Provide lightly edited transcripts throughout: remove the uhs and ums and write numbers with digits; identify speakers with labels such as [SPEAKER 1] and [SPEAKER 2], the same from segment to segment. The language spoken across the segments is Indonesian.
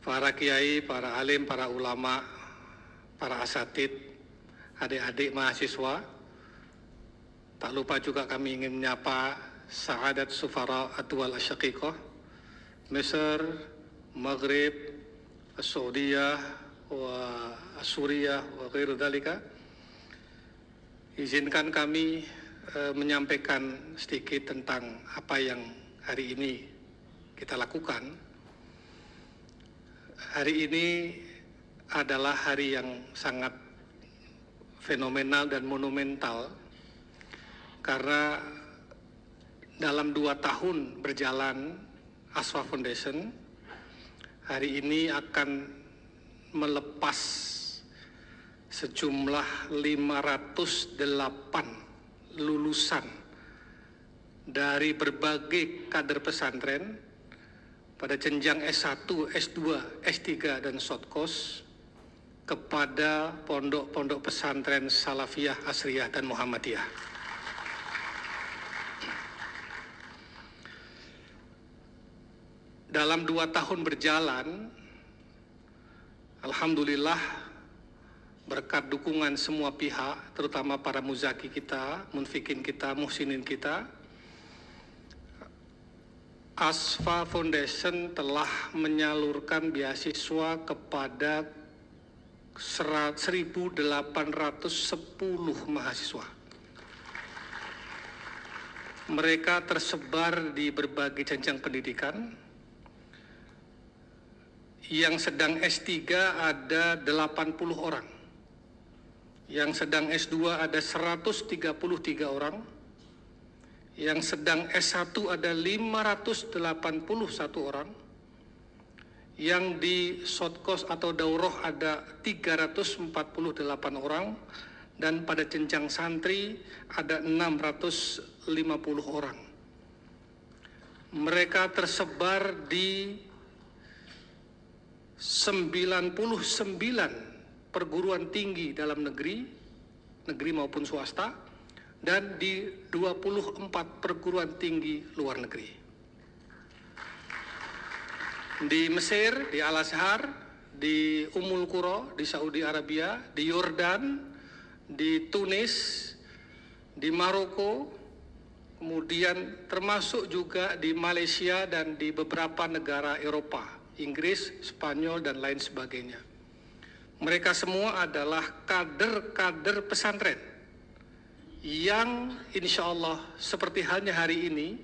[SPEAKER 1] para kiai, para alim, para ulama, para asatid, adik-adik mahasiswa. Tak lupa juga kami ingin menyapa Sa'adat Sufara Adwal Asyaqiqah, Mesir, Maghrib, Saudiyah, wa Suriah, wa ghairu dhalika. Izinkan kami menyampaikan sedikit tentang apa yang hari ini kita lakukan. Hari ini adalah hari yang sangat fenomenal dan monumental karena dalam 2 tahun berjalan Asfa Foundation hari ini akan melepas sejumlah 508 lulusan dari berbagai kader pesantren pada jenjang S1, S2, S3 dan Shortcourse kepada pondok-pondok pesantren Salafiyah, Asriyah dan Muhammadiyah. Dalam 2 tahun berjalan, alhamdulillah berkat dukungan semua pihak, terutama para muzaki kita, munfikin kita, muhsinin kita, Asfa Foundation telah menyalurkan beasiswa kepada 1.810 mahasiswa. Mereka tersebar di berbagai jenjang pendidikan. Yang sedang S3 ada 80 orang. Yang sedang S2 ada 133 orang. Yang sedang S1 ada 581 orang. Yang di short course atau daurah ada 348 orang. Dan pada jenjang santri ada 650 orang. Mereka tersebar di 99 perguruan tinggi dalam negeri maupun swasta, dan di 24 perguruan tinggi luar negeri. Di Mesir, di Al-Azhar, di Ummul Qura, di Saudi Arabia, di Yordan, di Tunis, di Maroko, kemudian termasuk juga di Malaysia dan di beberapa negara Eropa, Inggris, Spanyol, dan lain sebagainya. Mereka semua adalah kader-kader pesantren yang insya Allah seperti halnya hari ini,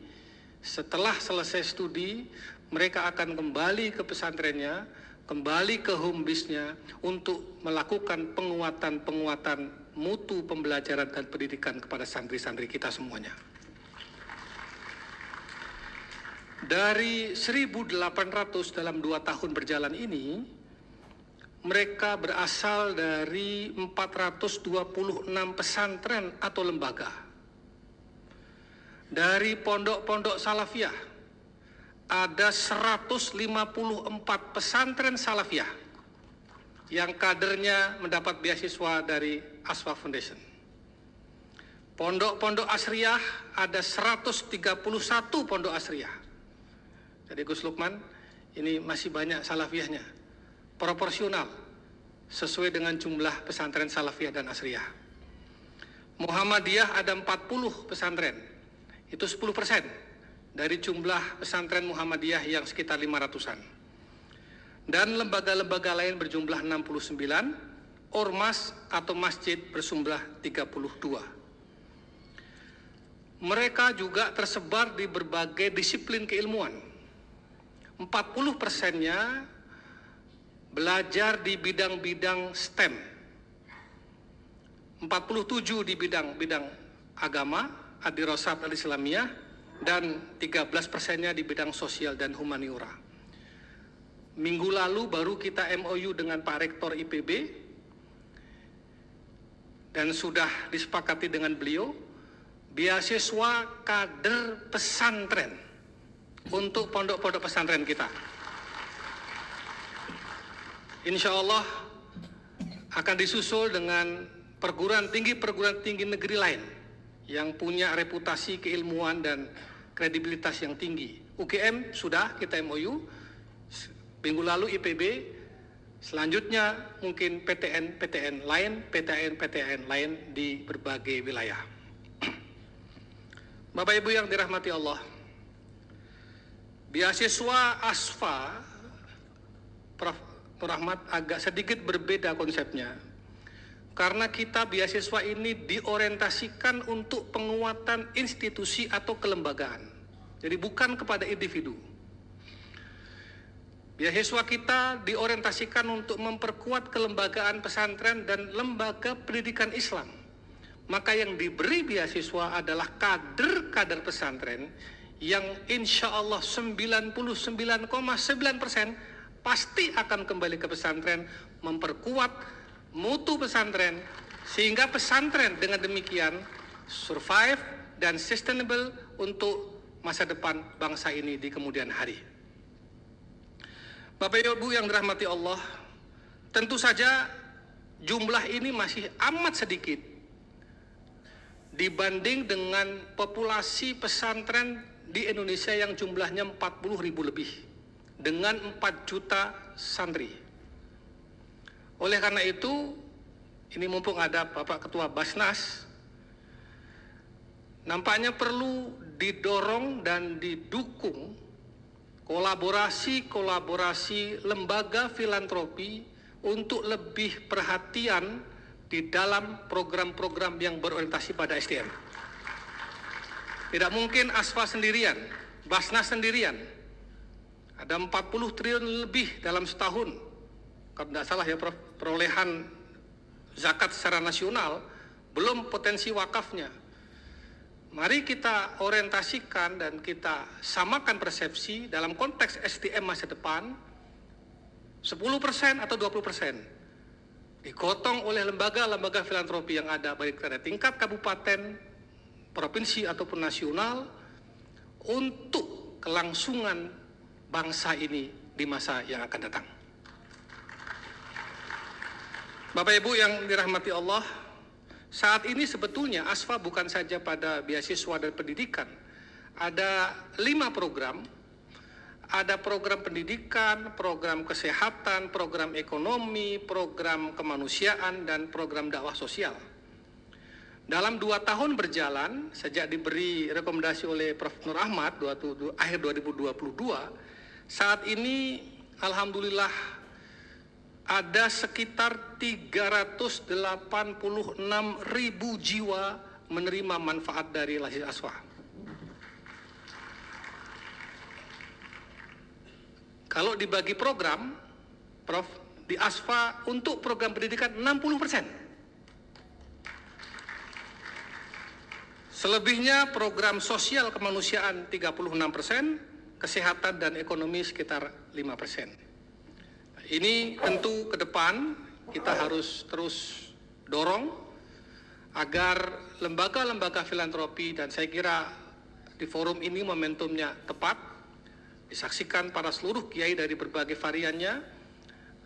[SPEAKER 1] setelah selesai studi, mereka akan kembali ke pesantrennya, kembali ke home base-nya untuk melakukan penguatan mutu pembelajaran dan pendidikan kepada santri-santri kita semuanya. Dari 1.800 dalam 2 tahun berjalan ini, mereka berasal dari 426 pesantren atau lembaga. Dari pondok-pondok Salafiyah, ada 154 pesantren Salafiyah yang kadernya mendapat beasiswa dari Asfa Foundation. Pondok-pondok Asriyah ada 131 pondok Asriyah. Jadi Gus Lukman, ini masih banyak Salafiyahnya. Proporsional sesuai dengan jumlah pesantren Salafiyah dan Asriyah. Muhammadiyah ada 40 pesantren, itu 10% dari jumlah pesantren Muhammadiyah yang sekitar 500-an. Dan lembaga-lembaga lain berjumlah 69, ormas atau masjid berjumlah 32. Mereka juga tersebar di berbagai disiplin keilmuan. 40%-nya belajar di bidang-bidang STEM, 47 di bidang agama, Ad-Dirasat Al-Islamiyah, dan 13%-nya di bidang sosial dan humaniora. Minggu lalu baru kita MOU dengan Pak Rektor IPB, dan sudah disepakati dengan beliau, beasiswa kader pesantren untuk pondok-pondok pesantren kita. Insya Allah akan disusul dengan perguruan tinggi negeri lain yang punya reputasi keilmuan dan kredibilitas yang tinggi. UGM sudah kita MOU, Minggu lalu IPB, selanjutnya mungkin PTN lain di berbagai wilayah. Bapak Ibu yang dirahmati Allah, beasiswa ASFA, Prof. Nur Ahmad, agak sedikit berbeda konsepnya. Karena kita beasiswa ini diorientasikan untuk penguatan institusi atau kelembagaan. Jadi bukan kepada individu. Beasiswa kita diorientasikan untuk memperkuat kelembagaan pesantren dan lembaga pendidikan Islam. Maka yang diberi beasiswa adalah kader-kader pesantren yang insya Allah 99,9% pasti akan kembali ke pesantren, memperkuat mutu pesantren, sehingga pesantren dengan demikian survive dan sustainable untuk masa depan bangsa ini di kemudian hari. Bapak Ibu yang dirahmati Allah, tentu saja jumlah ini masih amat sedikit dibanding dengan populasi pesantren di Indonesia yang jumlahnya 40.000 lebih dengan 4 juta santri. Oleh karena itu, ini mumpung ada Bapak Ketua Basnas, nampaknya perlu didorong dan didukung kolaborasi lembaga filantropi untuk lebih perhatian di dalam program-program yang berorientasi pada SDM. Tidak mungkin ASFA sendirian, Basnas sendirian. Ada 40 triliun lebih dalam setahun. Kalau tidak salah ya Prof, perolehan zakat secara nasional, belum potensi wakafnya. Mari kita orientasikan dan kita samakan persepsi dalam konteks SDM masa depan, 10% atau 20%. Digotong oleh lembaga-lembaga filantropi yang ada, baik pada tingkat kabupaten, provinsi ataupun nasional, untuk kelangsungan bangsa ini di masa yang akan datang. Bapak Ibu yang dirahmati Allah, saat ini sebetulnya ASFA bukan saja pada beasiswa dan pendidikan. Ada 5 program, ada program pendidikan, program kesehatan, program ekonomi, program kemanusiaan, dan program dakwah sosial. Dalam 2 tahun berjalan, sejak diberi rekomendasi oleh Prof. Nur Ahmad akhir 2022, saat ini alhamdulillah ada sekitar 386.000 jiwa menerima manfaat dari Lazis ASFA. Kalau dibagi program, Prof, di ASFA untuk program pendidikan 60%. Selebihnya program sosial kemanusiaan 36%, kesehatan dan ekonomi sekitar 5%. Ini tentu ke depan kita harus terus dorong agar lembaga-lembaga filantropi, dan saya kira di forum ini momentumnya tepat, disaksikan para seluruh kiai dari berbagai variannya,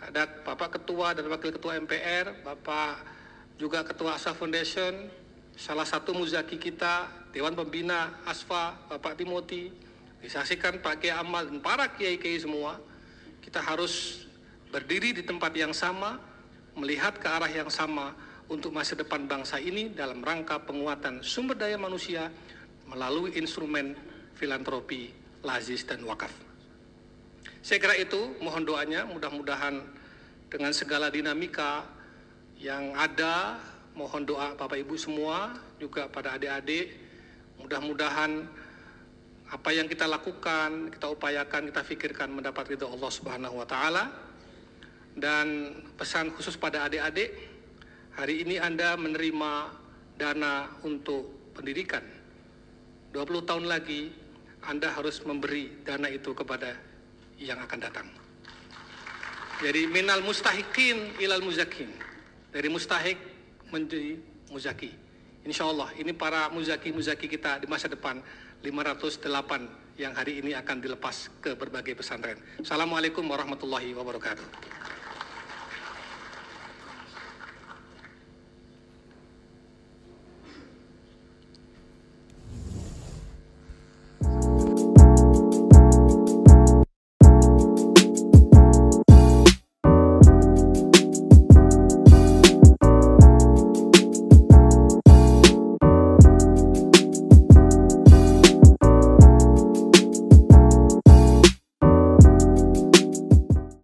[SPEAKER 1] ada Bapak Ketua dan Wakil Ketua MPR, Bapak juga Ketua ASFA Foundation, salah satu muzaki kita, Dewan Pembina ASFA, Bapak Timothy, disaksikan Pak Kiai Amal dan para kiai-kiai semua. Kita harus berdiri di tempat yang sama, melihat ke arah yang sama untuk masa depan bangsa ini dalam rangka penguatan sumber daya manusia melalui instrumen filantropi, lazis, dan wakaf. Saya kira itu, mohon doanya, mudah-mudahan dengan segala dinamika yang ada, mohon doa Bapak Ibu semua, juga pada adik-adik, mudah-mudahan apa yang kita lakukan, kita upayakan, kita pikirkan mendapat ridho Allah Subhanahu wa Ta'ala. Dan pesan khusus pada adik-adik, hari ini Anda menerima dana untuk pendidikan. 20 tahun lagi Anda harus memberi dana itu kepada yang akan datang. Jadi minal mustahikin ilal muzakin, dari mustahik menjadi muzaki. Insya Allah ini para muzaki-muzaki kita di masa depan, 508 yang hari ini akan dilepas ke berbagai pesantren. Assalamualaikum warahmatullahi wabarakatuh.